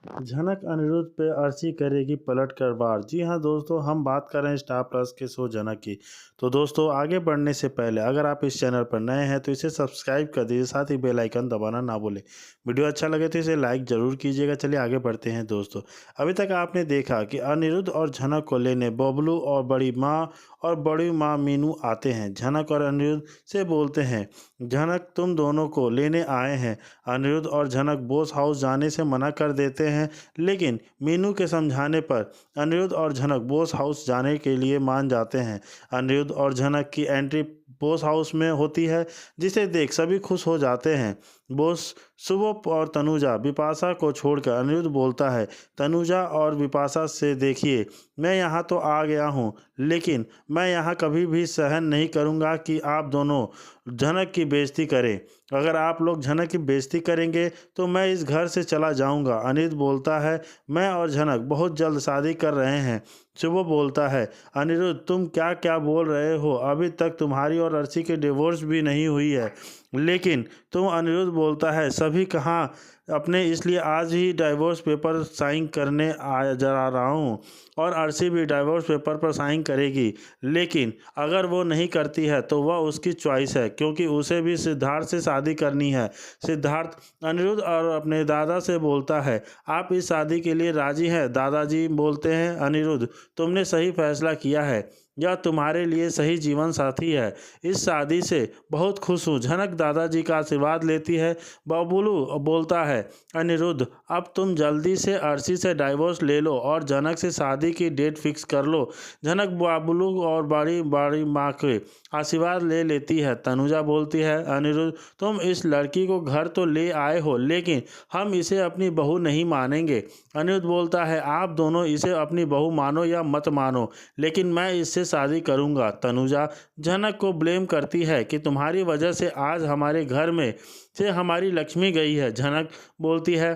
झनक अनिरुद्ध पे अर्शी करेगी पलट कर वार। जी हाँ दोस्तों, हम बात कर रहे हैं स्टार प्लस के शो झनक की। तो दोस्तों, आगे बढ़ने से पहले अगर आप इस चैनल पर नए हैं तो इसे सब्सक्राइब कर दीजिए, साथ ही बेल आइकन दबाना ना भूलें। वीडियो अच्छा लगे तो इसे लाइक ज़रूर कीजिएगा। चलिए आगे बढ़ते हैं दोस्तों। अभी तक आपने देखा कि अनिरुद्ध और झनक को लेने बबलू और बड़ी माँ मीनू आते हैं। झनक और अनिरुद्ध से बोलते हैं, झनक तुम दोनों को लेने आए हैं। अनिरुद्ध और झनक बोस हाउस जाने से मना कर देते हैं, लेकिन मीनू के समझाने पर अनिरुद्ध और झनक बोस हाउस जाने के लिए मान जाते हैं। अनिरुद्ध और झनक की एंट्री बोस हाउस में होती है, जिसे देख सभी खुश हो जाते हैं। बोस शुभ और तनुजा बिपाशा को छोड़कर अनिरुद्ध बोलता है, तनुजा और बिपाशा से देखिए, मैं यहाँ तो आ गया हूँ, लेकिन मैं यहाँ कभी भी सहन नहीं करूँगा कि आप दोनों झनक की बेइज्जती करें। अगर आप लोग झनक की बेइज्जती करेंगे तो मैं इस घर से चला जाऊंगा। अनिरुद्ध बोलता है, मैं और झनक बहुत जल्द शादी कर रहे हैं। शुभ बोलता है, अनिरुद्ध तुम क्या क्या बोल रहे हो, अभी तक तुम्हारी और अर्शी की डिवोर्स भी नहीं हुई है। लेकिन तुम अनिरुद्ध बोलता है, सभी कहाँ अपने, इसलिए आज ही डाइवोर्स पेपर साइन करने आ जा रहा हूँ और अर्शी भी डाइवोर्स पेपर पर साइन करेगी। लेकिन अगर वो नहीं करती है तो वह उसकी चॉइस है, क्योंकि उसे भी सिद्धार्थ से शादी करनी है। सिद्धार्थ अनिरुद्ध और अपने दादा से बोलता है, आप इस शादी के लिए राजी हैं? दादाजी बोलते हैं, अनिरुद्ध तुमने सही फैसला किया है, यह तुम्हारे लिए सही जीवन साथी है। इस शादी से बहुत खुश हूँ। झनक दादाजी का आशीर्वाद लेती है। बबलू बोलता है, अनिरुद्ध अब तुम जल्दी से अर्शी से डाइवोर्स ले लो और झनक से शादी की डेट फिक्स कर लो। झनक बबलू और बड़ी बड़ी माँ के आशीर्वाद ले लेती है। तनुजा बोलती है, अनिरुद्ध तुम इस लड़की को घर तो ले आए हो, लेकिन हम इसे अपनी बहू नहीं मानेंगे। अनिरुद्ध बोलता है, आप दोनों इसे अपनी बहू मानो या मत मानो, लेकिन मैं इससे शादी करूंगा। तनुजा झनक को ब्लेम करती है कि तुम्हारी वजह से आज हमारे घर में से हमारी लक्ष्मी गई है। झनक बोलती है,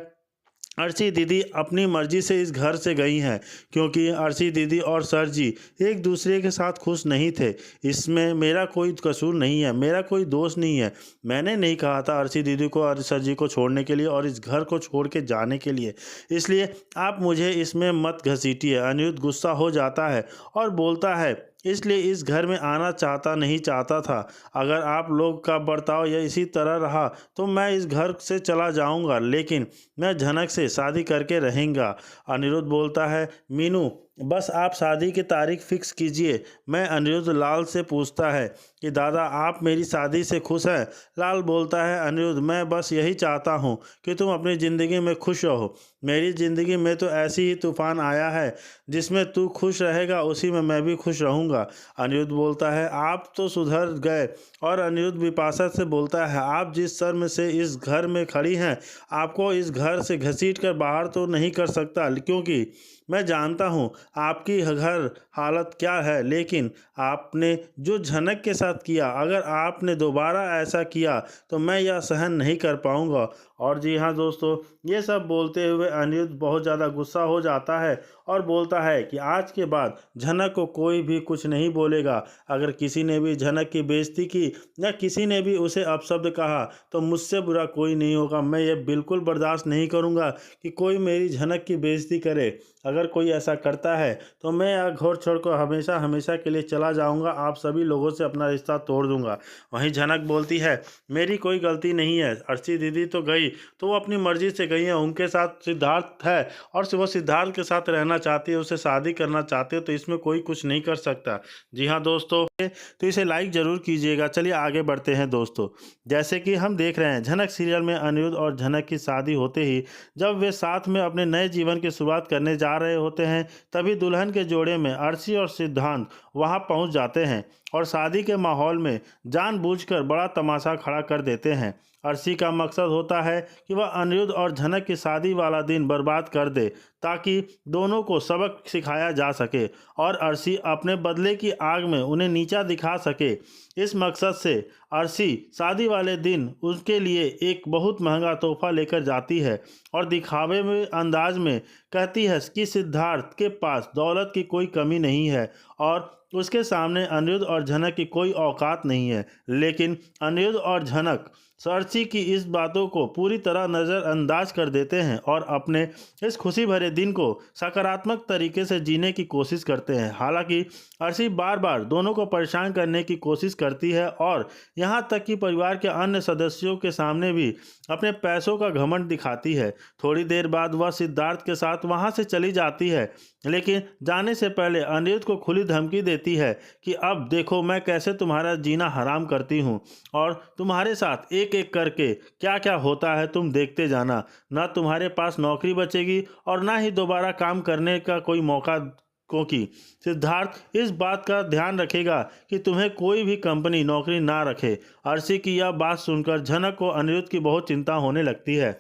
अर्शी दीदी अपनी मर्जी से इस घर से गई हैं, क्योंकि अर्शी दीदी और सर जी एक दूसरे के साथ खुश नहीं थे। इसमें मेरा कोई कसूर नहीं है, मेरा कोई दोष नहीं है। मैंने नहीं कहा था अर्शी दीदी को और सर जी को छोड़ने के लिए और इस घर को छोड़ के जाने के लिए, इसलिए आप मुझे इसमें मत घसीटिए। अनिरुद्ध गुस्सा हो जाता है और बोलता है, इसलिए इस घर में आना नहीं चाहता था। अगर आप लोग का बर्ताव या इसी तरह रहा तो मैं इस घर से चला जाऊंगा, लेकिन मैं झनक से शादी करके रहेंगा। अनिरुद्ध बोलता है, मीनू बस आप शादी की तारीख फिक्स कीजिए। मैं अनिरुद्ध लाल से पूछता है कि दादा आप मेरी शादी से खुश हैं? लाल बोलता है, अनिरुद्ध मैं बस यही चाहता हूँ कि तुम अपनी ज़िंदगी में खुश रहो। मेरी ज़िंदगी में तो ऐसी ही तूफान आया है, जिसमें तू खुश रहेगा उसी में मैं भी खुश रहूँगा। अनिरुद्ध बोलता है, आप तो सुधर गए। और अनिरुद्ध बिपाशा से बोलता है, आप जिस शर्म से इस घर में खड़ी हैं, आपको इस घर से घसीट कर बाहर तो नहीं कर सकता, क्योंकि मैं जानता हूँ आपकी घर हालत क्या है। लेकिन आपने जो झनक के साथ किया, अगर आपने दोबारा ऐसा किया तो मैं यह सहन नहीं कर पाऊँगा। और जी हाँ दोस्तों, ये सब बोलते हुए अनिरुद्ध बहुत ज़्यादा गुस्सा हो जाता है और बोलता है कि आज के बाद झनक को कोई भी कुछ नहीं बोलेगा। अगर किसी ने भी झनक की बेइज्जती की या किसी ने भी उसे अपशब्द कहा तो मुझसे बुरा कोई नहीं होगा। मैं ये बिल्कुल बर्दाश्त नहीं करूँगा कि कोई मेरी झनक की बेइज्जती करे। अगर कोई ऐसा करता है तो मैं यह घर छोड़कर हमेशा हमेशा के लिए चला जाऊंगा। आप सभी लोगों से अपना रिश्ता तोड़ दूंगा। वहीं झनक बोलती है, मेरी कोई गलती नहीं है। अर्शी दीदी तो गई तो वो अपनी मर्जी से गई है, उनके साथ सिद्धार्थ है और वो सिद्धार्थ के साथ रहना चाहती है, उसे शादी करना चाहती है, तो इसमें कोई कुछ नहीं कर सकता। जी हाँ दोस्तों, तो इसे लाइक ज़रूर कीजिएगा। चलिए आगे बढ़ते हैं दोस्तों। जैसे कि हम देख रहे हैं, झनक सीरियल में अनिरुद्ध और झनक की शादी होते ही जब वे साथ में अपने नए जीवन की शुरुआत करने जा रहे होते हैं, तभी दुल्हन के जोड़े में अर्शी और सिद्धांत वहां पहुंच जाते हैं और शादी के माहौल में जानबूझकर बड़ा तमाशा खड़ा कर देते हैं। अर्शी का मकसद होता है कि वह अनिरुद्ध और झनक की शादी वाला दिन बर्बाद कर दे, ताकि दोनों को सबक सिखाया जा सके और अर्शी अपने बदले की आग में उन्हें नीचा दिखा सके। इस मकसद से अर्शी शादी वाले दिन उसके लिए एक बहुत महंगा तोहफा लेकर जाती है और दिखावे में अंदाज में कहती है कि सिद्धार्थ के पास दौलत की कोई कमी नहीं है और उसके सामने अनिरुद्ध और झनक की कोई औकात नहीं है। लेकिन अनिरुद्ध और झनक अर्शी की इस बातों को पूरी तरह नज़रअंदाज कर देते हैं और अपने इस खुशी भरे दिन को सकारात्मक तरीके से जीने की कोशिश करते हैं। हालांकि अर्शी बार बार दोनों को परेशान करने की कोशिश करती है और यहाँ तक कि परिवार के अन्य सदस्यों के सामने भी अपने पैसों का घमंड दिखाती है। थोड़ी देर बाद वह सिद्धार्थ के साथ वहाँ से चली जाती है, लेकिन जाने से पहले अनिरुद्ध को खुली धमकी देती है कि अब देखो मैं कैसे तुम्हारा जीना हराम करती हूँ और तुम्हारे साथ एक एक करके क्या क्या होता है तुम देखते जाना। ना तुम्हारे पास नौकरी बचेगी और ना ही दोबारा काम करने का कोई मौका, क्योंकि सिद्धार्थ इस बात का ध्यान रखेगा कि तुम्हें कोई भी कंपनी नौकरी ना रखे। अर्शी की यह बात सुनकर झनक को अनिरुद्ध की बहुत चिंता होने लगती है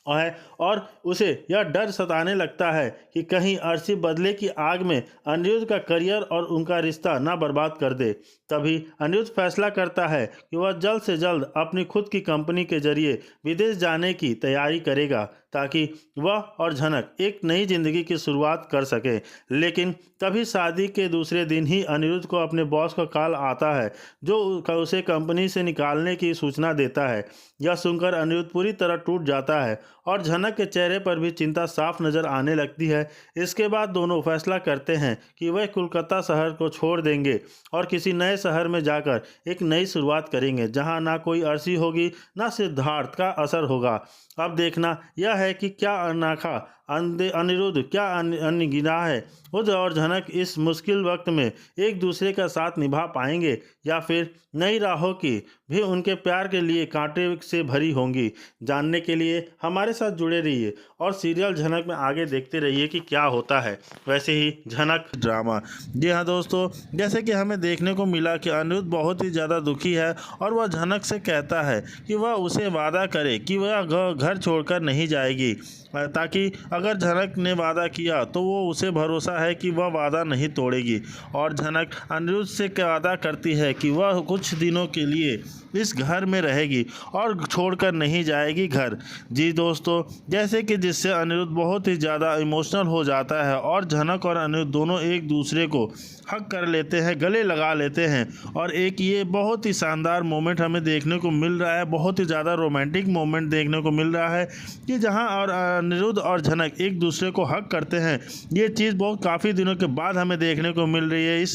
और उसे यह डर सताने लगता है कि कहीं अर्शी बदले की आग में अनिरुद्ध का करियर और उनका रिश्ता ना बर्बाद कर दे। तभी अनिरुद्ध फैसला करता है कि वह जल्द से जल्द अपनी खुद की कंपनी के जरिए विदेश जाने की तैयारी करेगा ताकि वह और झनक एक नई जिंदगी की शुरुआत कर सके। लेकिन तभी शादी के दूसरे दिन ही अनिरुद्ध को अपने बॉस का कॉल आता है जो उसे कंपनी से निकालने की सूचना देता है। यह सुनकर अनिरुद्ध पूरी तरह टूट जाता है और झनक के चेहरे पर भी चिंता साफ नजर आने लगती है। इसके बाद दोनों फैसला करते हैं कि वह कोलकाता शहर को छोड़ देंगे और किसी नए शहर में जाकर एक नई शुरुआत करेंगे जहां ना कोई अर्शी होगी ना सिद्धार्थ का असर होगा। अब देखना यह है कि क्या अनाखा अनिरुद्ध क्या अनगिना है खुद और झनक इस मुश्किल वक्त में एक दूसरे का साथ निभा पाएंगे या फिर नई राहों की भी उनके प्यार के लिए कांटे से भरी होंगी। जानने के लिए हमारे साथ जुड़े रहिए और सीरियल झनक में आगे देखते रहिए कि क्या होता है। वैसे ही झनक ड्रामा। जी हाँ दोस्तों, जैसे कि हमें देखने को मिला कि अनिरुद्ध बहुत ही ज़्यादा दुखी है और वह झनक से कहता है कि वह उसे वादा करे कि वह घर छोड़कर नहीं जाएगी, ताकि अगर झनक ने वादा किया तो वो उसे भरोसा है कि वह वादा नहीं तोड़ेगी। और झनक अनिरुद्ध से वादा करती है कि वह कुछ दिनों के लिए इस घर में रहेगी और छोड़कर नहीं जाएगी घर। जी दोस्तों, जैसे कि जिससे अनिरुद्ध बहुत ही ज़्यादा इमोशनल हो जाता है और झनक और अनिरुद्ध दोनों एक दूसरे को हक कर लेते हैं, गले लगा लेते हैं और एक ये बहुत ही शानदार मोमेंट हमें देखने को मिल रहा है। बहुत ही ज़्यादा रोमांटिक मोमेंट देखने को मिल रहा है कि जहां और अनिरुद्ध और झनक एक दूसरे को हक करते हैं। ये चीज़ बहुत काफ़ी दिनों के बाद हमें देखने को मिल रही है इस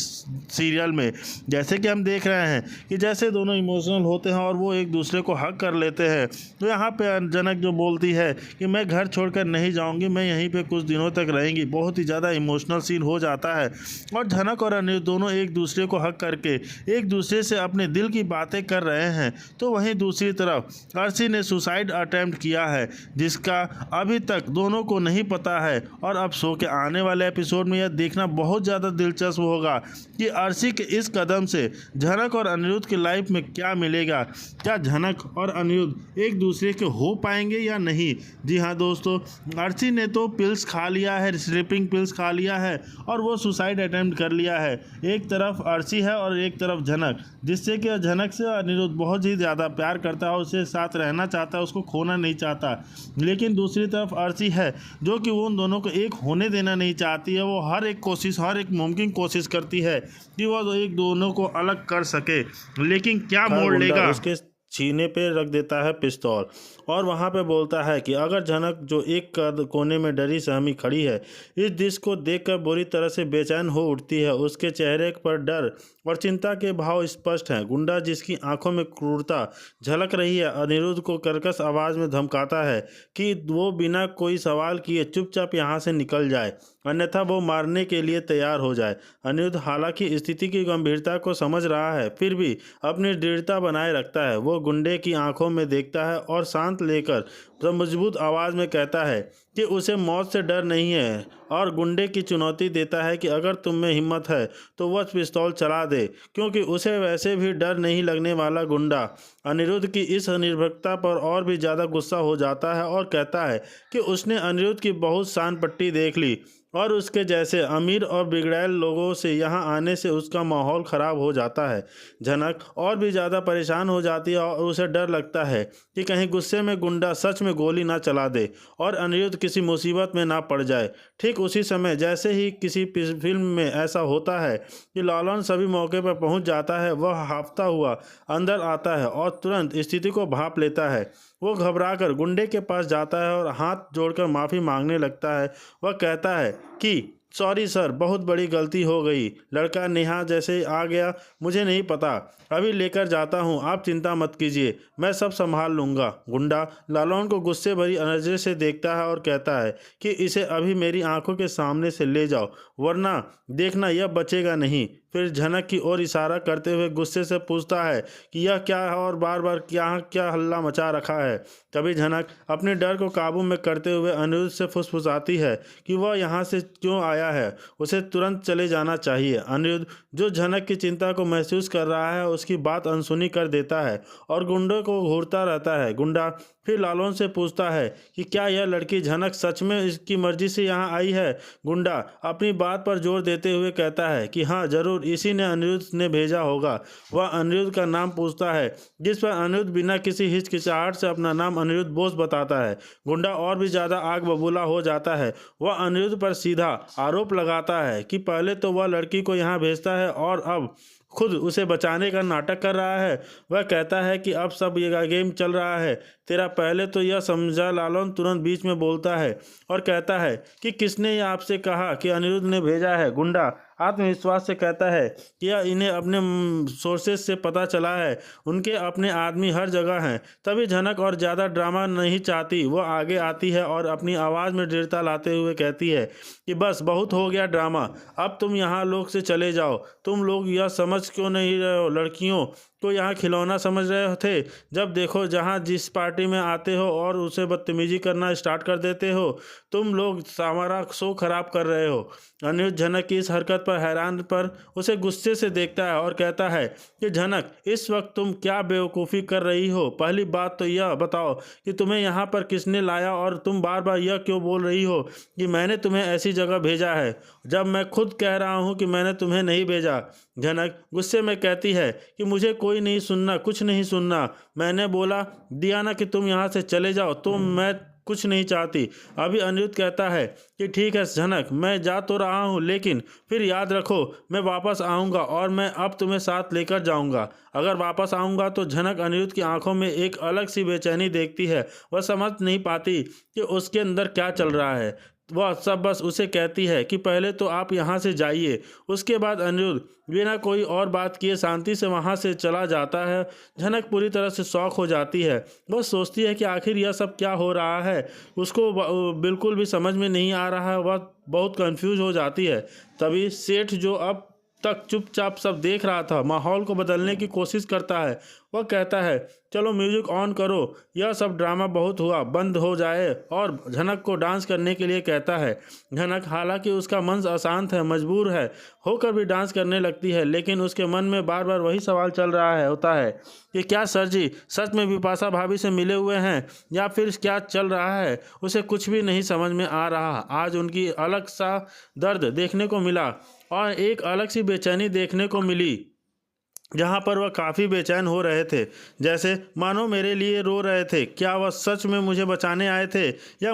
सीरियल में। जैसे कि हम देख रहे हैं कि जैसे दोनों इमोशनल होते हैं और वो एक दूसरे को हक कर लेते हैं, तो यहाँ पे झनक जो बोलती है कि मैं घर छोड़कर नहीं जाऊँगी, मैं यहीं पर कुछ दिनों तक रहेंगी। बहुत ही ज़्यादा इमोशनल सीन हो जाता है और झनक और अनिरुद्ध दोनों एक दूसरे को हक करके एक दूसरे से अपने दिल की बातें कर रहे हैं। तो वहीं दूसरी तरफ अर्शी ने सुसाइड अटेम्प्ट किया है जिसका अभी तक दोनों को नहीं पता है और अब शो के आने वाले एपिसोड में यह देखना बहुत ज़्यादा दिलचस्प होगा कि अर्शी के इस कदम से झनक और अनिरुद्ध की लाइफ में क्या मिलेगा। क्या झनक और अनिरुद्ध एक दूसरे के हो पाएंगे या नहीं। जी हाँ दोस्तों, अर्शी ने तो पिल्स खा लिया है, स्लीपिंग पिल्स खा लिया है और वो सुसाइड अटेम्प्ट कर लिया है। एक तरफ अर्शी है और एक तरफ झनक, जिससे कि झनक से अनिरुद्ध बहुत ही ज़्यादा प्यार करता है, उसके साथ रहना चाहता है, उसको खोना नहीं चाहता। लेकिन दूसरी तरफ अर्शी है जो कि वो उन दोनों को एक होने देना नहीं चाहती है। वो हर एक मुमकिन कोशिश करती है कि वो एक दोनों को अलग कर सके, लेकिन क्या मोड़ लेगा। उसके सीने पे रख देता है पिस्तौल और वहाँ पे बोलता है कि अगर झनक जो एक कोने में डरी सहमी खड़ी है, इस दृश्य को देखकर बुरी तरह से बेचैन हो उठती है। उसके चेहरे पर डर और चिंता के भाव स्पष्ट हैं। गुंडा जिसकी आंखों में क्रूरता झलक रही है अनिरुद्ध को कर्कश आवाज़ में धमकाता है कि वो बिना कोई सवाल किए चुपचाप यहाँ से निकल जाए, अन्यथा वो मारने के लिए तैयार हो जाए। अनिरुद्ध हालांकि स्थिति की गंभीरता को समझ रहा है, फिर भी अपनी दृढ़ता बनाए रखता है। वो गुंडे की आंखों में देखता है और शांत लेकर मजबूत आवाज़ में कहता है कि उसे मौत से डर नहीं है और गुंडे की चुनौती देता है कि अगर तुम में हिम्मत है तो वह पिस्तौल चला दे, क्योंकि उसे वैसे भी डर नहीं लगने वाला। गुंडा अनिरुद्ध की इस निर्भीकता पर और भी ज़्यादा गुस्सा हो जाता है और कहता है कि उसने अनिरुद्ध की बहुत शान पट्टी देख ली और उसके जैसे अमीर और बिगड़ैल लोगों से यहाँ आने से उसका माहौल ख़राब हो जाता है। झनक और भी ज़्यादा परेशान हो जाती है और उसे डर लगता है कि कहीं गुस्से में गुंडा सच में गोली ना चला दे और अनिरुद्ध किसी मुसीबत में ना पड़ जाए। ठीक उसी समय जैसे ही किसी फिल्म में ऐसा होता है कि लालन सभी मौके पर पहुंच जाता है, वह हांफता हुआ अंदर आता है और तुरंत स्थिति को भांप लेता है। वो घबराकर गुंडे के पास जाता है और हाथ जोड़कर माफ़ी मांगने लगता है। वह कहता है कि सॉरी सर, बहुत बड़ी गलती हो गई। लड़का नेहा जैसे आ गया, मुझे नहीं पता। अभी लेकर जाता हूँ, आप चिंता मत कीजिए, मैं सब संभाल लूँगा। गुंडा लालौन को गुस्से भरी नज़र से देखता है और कहता है कि इसे अभी मेरी आंखों के सामने से ले जाओ, वरना देखना यह बचेगा नहीं। फिर झनक की ओर इशारा करते हुए गुस्से से पूछता है कि यह क्या है और बार बार क्या हल्ला मचा रखा है। तभी झनक अपने डर को काबू में करते हुए अनिरुद्ध से फुसफुसाती है कि वह यहाँ से क्यों आया है, उसे तुरंत चले जाना चाहिए। अनिरुद्ध, जो झनक की चिंता को महसूस कर रहा है, उसकी बात अनसुनी कर देता है और गुंडे को घूरता रहता है। गुंडा फिर लालौन से पूछता है कि क्या यह लड़की झनक सच में इसकी मर्जी से यहाँ आई है। गुंडा अपनी बात पर जोर देते हुए कहता है कि हाँ जरूर, इसी ने अनिरुद्ध ने भेजा होगा। वह अनिरुद्ध का नाम पूछता है, जिस पर अनिरुद्ध बिना किसी हिचकिचाहट से अपना नाम अनिरुद्ध बोस बताता है। गुंडा और भी ज़्यादा आग बबूला हो जाता है। वह अनिरुद्ध पर सीधा आरोप लगाता है कि पहले तो वह लड़की को यहाँ भेजता है और अब खुद उसे बचाने का नाटक कर रहा है। वह कहता है कि अब सब ये गेम चल रहा है तेरा, पहले तो यह समझा। लालन तुरंत बीच में बोलता है और कहता है कि किसने यह आपसे कहा कि अनिरुद्ध ने भेजा है। गुंडा आत्मविश्वास से कहता है कि यह इन्हें अपने सोर्सेज से पता चला है, उनके अपने आदमी हर जगह हैं। तभी झनक और ज़्यादा ड्रामा नहीं चाहती, वह आगे आती है और अपनी आवाज़ में दृढ़ता लाते हुए कहती है कि बस बहुत हो गया ड्रामा, अब तुम यहाँ लोग से चले जाओ। तुम लोग यह समझ क्यों नहीं रहे हो, लड़कियों को यहाँ खिलौना समझ रहे थे? जब देखो जहाँ जिस पार्टी में आते हो और उसे बदतमीजी करना स्टार्ट कर देते हो। तुम लोग हमारा शो खराब कर रहे हो। अनिरुद्ध झनक की इस हरकत पर हैरान पर उसे गुस्से से देखता है और कहता है कि झनक, इस वक्त तुम क्या बेवकूफ़ी कर रही हो? पहली बात तो यह बताओ कि तुम्हें यहाँ पर किसने लाया और तुम बार बार यह क्यों बोल रही हो कि मैंने तुम्हें ऐसी जगह भेजा है, जब मैं खुद कह रहा हूँ कि मैंने तुम्हें नहीं भेजा। झनक गुस्से में कहती है कि मुझे कोई नहीं सुनना, कुछ नहीं सुनना। मैंने बोला दिया ना कि तुम यहाँ से चले जाओ, तो मैं कुछ नहीं चाहती। अभी अनिरुद्ध कहता है कि ठीक है झनक, मैं जा तो रहा हूँ, लेकिन फिर याद रखो मैं वापस आऊँगा और मैं अब तुम्हें साथ लेकर जाऊँगा। अगर वापस आऊँगा तो झनक अनिरुद्ध की आंखों में एक अलग सी बेचैनी देखती है। वह समझ नहीं पाती कि उसके अंदर क्या चल रहा है। वह सब बस उसे कहती है कि पहले तो आप यहाँ से जाइए। उसके बाद अनिरुद्ध बिना कोई और बात किए शांति से वहाँ से चला जाता है। झनक पूरी तरह से शॉक हो जाती है। वह सोचती है कि आखिर यह सब क्या हो रहा है, उसको बिल्कुल भी समझ में नहीं आ रहा है। वह बहुत कंफ्यूज हो जाती है। तभी सेठ, जो अब तक चुपचाप सब देख रहा था, माहौल को बदलने की कोशिश करता है। वह कहता है चलो म्यूजिक ऑन करो, यह सब ड्रामा बहुत हुआ, बंद हो जाए, और झनक को डांस करने के लिए कहता है। झनक हालांकि उसका मन अशांत है, मजबूर है होकर भी डांस करने लगती है, लेकिन उसके मन में बार बार वही सवाल चल रहा है होता है कि क्या सर जी सच में बिपाशा भाभी से मिले हुए हैं या फिर क्या चल रहा है। उसे कुछ भी नहीं समझ में आ रहा। आज उनकी अलग सा दर्द देखने को मिला और एक अलग सी बेचैनी देखने को मिली, जहाँ पर वह काफ़ी बेचैन हो रहे थे, जैसे मानो मेरे लिए रो रहे थे। क्या वह सच में मुझे बचाने आए थे या